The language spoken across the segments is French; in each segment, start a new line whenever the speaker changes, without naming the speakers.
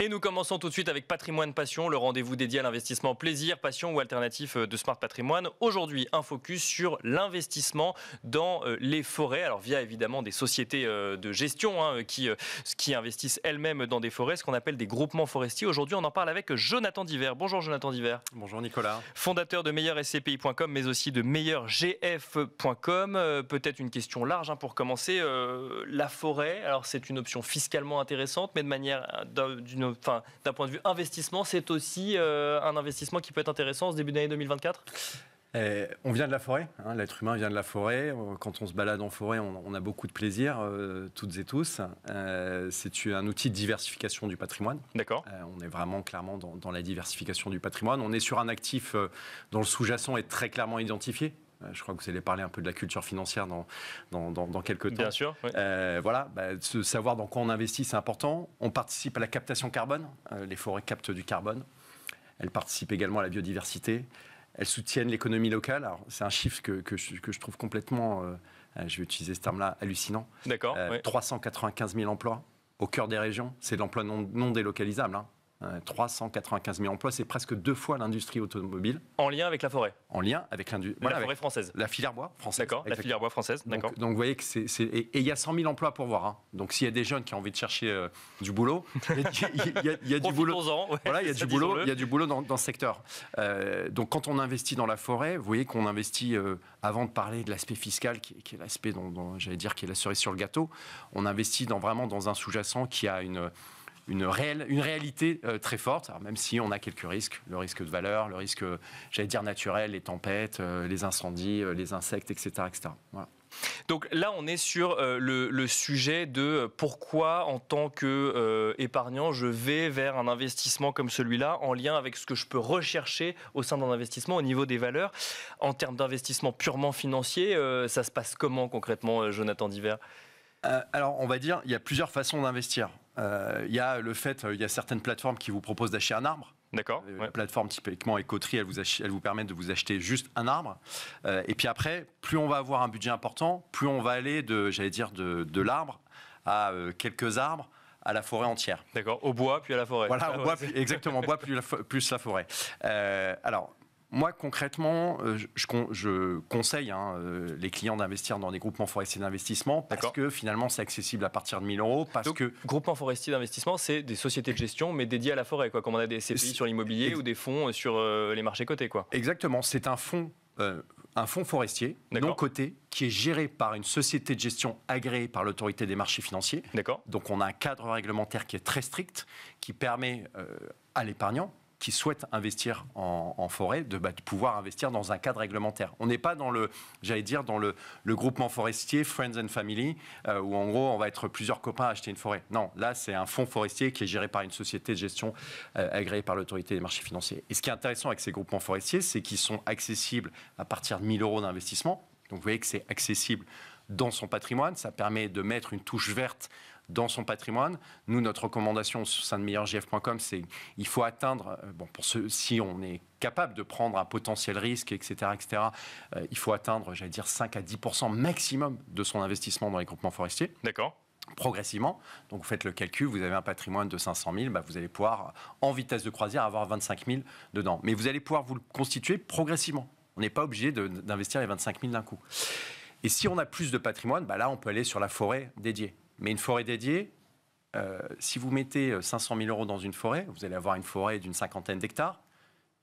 Et nous commençons tout de suite avec Patrimoine Passion, le rendez-vous dédié à l'investissement plaisir, passion ou alternatif de Smart Patrimoine. Aujourd'hui, un focus sur l'investissement dans les forêts. Alors via évidemment des sociétés de gestion qui investissent elles-mêmes dans des forêts, ce qu'on appelle des groupements forestiers. Aujourd'hui, on en parle avec Jonathan Diver. Bonjour Jonathan Diver.
Bonjour Nicolas.
Fondateur de meilleurscpi.com, mais aussi de meilleurgf.com. Peut-être une question large pour commencer. La forêt, alors c'est une option fiscalement intéressante, mais de manière d'un point de vue investissement, c'est aussi un investissement qui peut être intéressant en ce début d'année 2024 ?
On vient de la forêt, l'être humain vient de la forêt. Quand on se balade en forêt, on a beaucoup de plaisir, toutes et tous. C'est un outil de diversification du patrimoine.
D'accord.
On est vraiment clairement dans la diversification du patrimoine. On est sur un actif dont le sous-jacent est très clairement identifié. Je crois que vous allez parler un peu de la culture financière dans quelques temps.
Bien sûr. Oui.
Se savoir dans quoi on investit, c'est important. On participe à la captation carbone. Les forêts captent du carbone. Elles participent également à la biodiversité. Elles soutiennent l'économie locale. Alors, c'est un chiffre que je trouve complètement, je vais utiliser ce terme-là, hallucinant.
D'accord.
395 000 emplois au cœur des régions. C'est de l'emploi non délocalisable. 395 000 emplois, c'est presque 2 fois l'industrie automobile.
En lien avec la forêt.
En lien avec l'industrie.
La forêt française.
La filière bois française.
D'accord, la filière bois française. D'accord.
Donc vous voyez que et il y a 100 000 emplois pour voir. Donc s'il y a des jeunes qui ont envie de chercher du boulot, il y a du boulot. Voilà, il y a du boulot. Il y a du boulot dans ce secteur. Donc quand on investit dans la forêt, vous voyez qu'on investit avant de parler de l'aspect fiscal, qui est l'aspect dont j'allais dire qui est la cerise sur le gâteau. On investit vraiment dans un sous-jacent qui a une réalité très forte, alors même si on a quelques risques, le risque de valeur, le risque, j'allais dire naturel, les tempêtes, les incendies, les insectes, etc. etc. Voilà.
Donc là, on est sur le sujet de pourquoi, en tant qu'épargnant, je vais vers un investissement comme celui-là, en lien avec ce que je peux rechercher au sein d'un investissement au niveau des valeurs. En termes d'investissement purement financier, ça se passe comment concrètement, Jonathan Diver ?
Alors, on va dire, il y a plusieurs façons d'investir. Il y a certaines plateformes qui vous proposent d'acheter un arbre.
D'accord.
La plateforme typiquement Ecotree, elle vous permet de vous acheter juste un arbre. Et puis après, plus on va avoir un budget important, plus on va aller de l'arbre à quelques arbres à la forêt entière.
D'accord. Au bois puis à la forêt.
Voilà, au bois, exactement, bois plus la forêt. Alors. Moi, concrètement, je conseille les clients d'investir dans des groupements forestiers d'investissement parce que finalement, c'est accessible à partir de 1 000 €.
Groupements forestiers d'investissement, c'est des sociétés de gestion, mais dédiées à la forêt, comme on a des SCPI sur l'immobilier ou des fonds sur les marchés cotés.
Exactement, c'est un fonds forestier non coté qui est géré par une société de gestion agréée par l'autorité des marchés financiers.
D'accord.
Donc, on a un cadre réglementaire qui est très strict, qui permet à l'épargnant qui souhaitent investir en forêt, de pouvoir investir dans un cadre réglementaire. On n'est pas dans le groupement forestier Friends and Family, où en gros, on va être plusieurs copains à acheter une forêt. Non, là, c'est un fonds forestier qui est géré par une société de gestion agréée par l'autorité des marchés financiers. Et ce qui est intéressant avec ces groupements forestiers, c'est qu'ils sont accessibles à partir de 1 000 € d'investissement. Donc, vous voyez que c'est accessible dans son patrimoine. Ça permet de mettre une touche verte dans son patrimoine. Nous, notre recommandation au sein de meilleurgf.com, c'est qu'il faut atteindre, si on est capable de prendre un potentiel risque, etc., il faut atteindre, 5 à 10% maximum de son investissement dans les groupements forestiers.
D'accord.
Progressivement. Donc, vous faites le calcul, vous avez un patrimoine de 500 000, vous allez pouvoir, en vitesse de croisière, avoir 25 000 dedans. Mais vous allez pouvoir vous le constituer progressivement. On n'est pas obligé d'investir les 25 000 d'un coup. Et si on a plus de patrimoine, là, on peut aller sur la forêt dédiée. Mais une forêt dédiée, si vous mettez 500 000 € dans une forêt, vous allez avoir une forêt d'une 50aine d'hectares,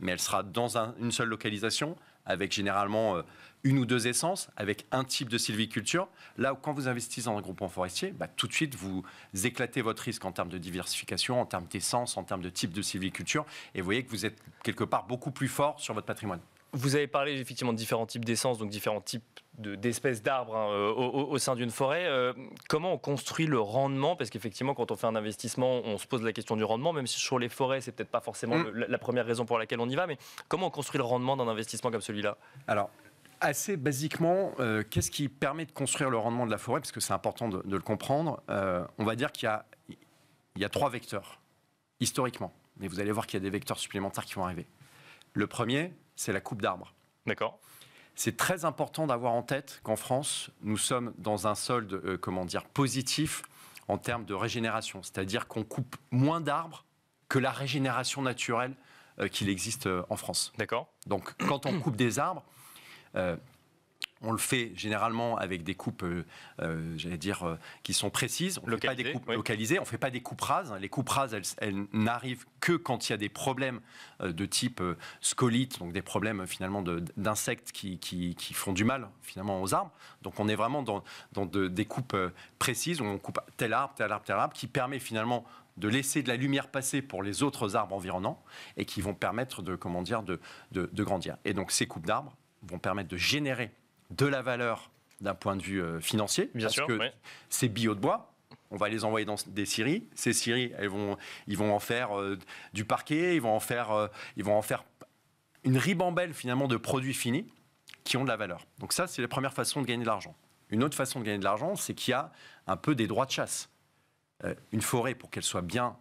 mais elle sera dans une seule localisation, avec généralement 1 ou 2 essences, avec un type de sylviculture. Là où quand vous investissez dans un groupement forestier, tout de suite, vous éclatez votre risque en termes de diversification, en termes d'essence, en termes de type de sylviculture, et vous voyez que vous êtes quelque part beaucoup plus fort sur votre patrimoine.
Vous avez parlé effectivement de différents types d'essences, donc différents types d'espèces d'arbres au sein d'une forêt. Comment on construit le rendement ? Parce qu'effectivement, quand on fait un investissement, on se pose la question du rendement, même si sur les forêts, c'est peut-être pas forcément la première raison pour laquelle on y va, mais comment on construit le rendement d'un investissement comme celui-là ?
Alors, assez basiquement, qu'est-ce qui permet de construire le rendement de la forêt ? Parce que c'est important de le comprendre. On va dire qu'il y a 3 vecteurs, historiquement. Mais vous allez voir qu'il y a des vecteurs supplémentaires qui vont arriver. Le premier, c'est la coupe d'arbres.
D'accord.
C'est très important d'avoir en tête qu'en France, nous sommes dans un solde positif en termes de régénération. C'est-à-dire qu'on coupe moins d'arbres que la régénération naturelle qu'il existe en France.
D'accord.
Donc, quand on coupe des arbres, on le fait généralement avec des coupes, qui sont précises. On ne fait pas des coupes localisées, on ne fait pas des coupes rases. Les coupes rases, elles n'arrivent que quand il y a des problèmes de type scolite, donc des problèmes finalement d'insectes qui font du mal finalement aux arbres. Donc on est vraiment dans des coupes précises où on coupe tel arbre, tel arbre, tel arbre, qui permet finalement de laisser de la lumière passer pour les autres arbres environnants et qui vont permettre de grandir. Et donc ces coupes d'arbres vont permettre de générer de la valeur d'un point de vue financier, parce que ces billots de bois, on va les envoyer dans des scieries. Ces scieries, ils vont en faire du parquet, ils vont en faire une ribambelle finalement de produits finis qui ont de la valeur. Donc ça, c'est la première façon de gagner de l'argent. Une autre façon de gagner de l'argent, c'est qu'il y a un peu des droits de chasse. Une forêt, pour qu'elle soit bien,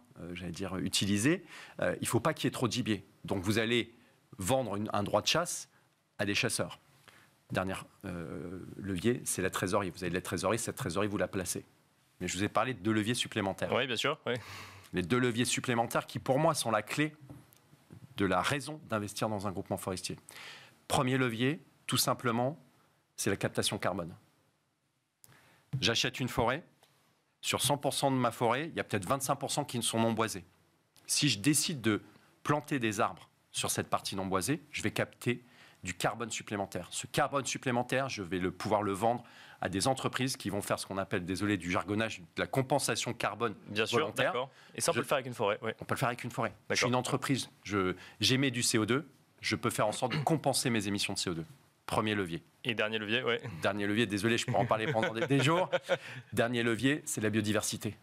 utilisée, il ne faut pas qu'il y ait trop de gibier. Donc vous allez vendre un droit de chasse à des chasseurs. Dernier levier, c'est la trésorerie. Vous avez de la trésorerie, cette trésorerie, vous la placez. Mais je vous ai parlé de 2 leviers supplémentaires.
Oui, bien sûr. Oui.
Les 2 leviers supplémentaires qui, pour moi, sont la clé de la raison d'investir dans un groupement forestier. Premier levier, tout simplement, c'est la captation carbone. J'achète une forêt. Sur 100% de ma forêt, il y a peut-être 25% qui ne sont non boisés. Si je décide de planter des arbres sur cette partie non boisée, je vais capter du carbone supplémentaire. Ce carbone supplémentaire, je vais pouvoir le vendre à des entreprises qui vont faire ce qu'on appelle, désolé du jargonnage, de la compensation carbone volontaire.
D'accord. Et ça, on peut le faire avec une forêt. Oui.
On peut le faire avec une forêt. Je suis une entreprise, j'émets du CO2, je peux faire en sorte de compenser mes émissions de CO2. Premier levier.
Et dernier levier, oui.
Dernier levier, désolé, je pourrais en parler pendant des jours. Dernier levier, c'est la biodiversité.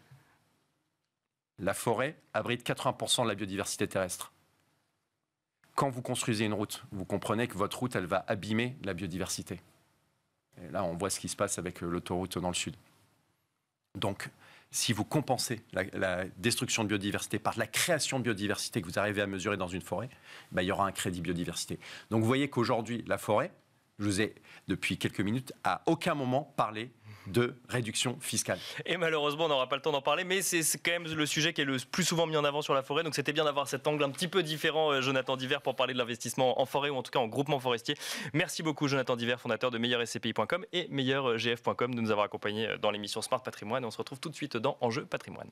La forêt abrite 80% de la biodiversité terrestre. Quand vous construisez une route, vous comprenez que votre route, elle va abîmer la biodiversité. Et là, on voit ce qui se passe avec l'autoroute dans le sud. Donc, si vous compensez la destruction de biodiversité par la création de biodiversité que vous arrivez à mesurer dans une forêt, il y aura un crédit biodiversité. Donc, vous voyez qu'aujourd'hui, la forêt, je vous ai, depuis quelques minutes, à aucun moment parlé de réduction fiscale.
Et malheureusement, on n'aura pas le temps d'en parler, mais c'est quand même le sujet qui est le plus souvent mis en avant sur la forêt. Donc c'était bien d'avoir cet angle un petit peu différent, Jonathan Diver, pour parler de l'investissement en forêt ou en tout cas en groupement forestier. Merci beaucoup, Jonathan Diver, fondateur de meilleurscpi.com et meilleurgf.com, de nous avoir accompagnés dans l'émission Smart Patrimoine. Et on se retrouve tout de suite dans Enjeu Patrimoine.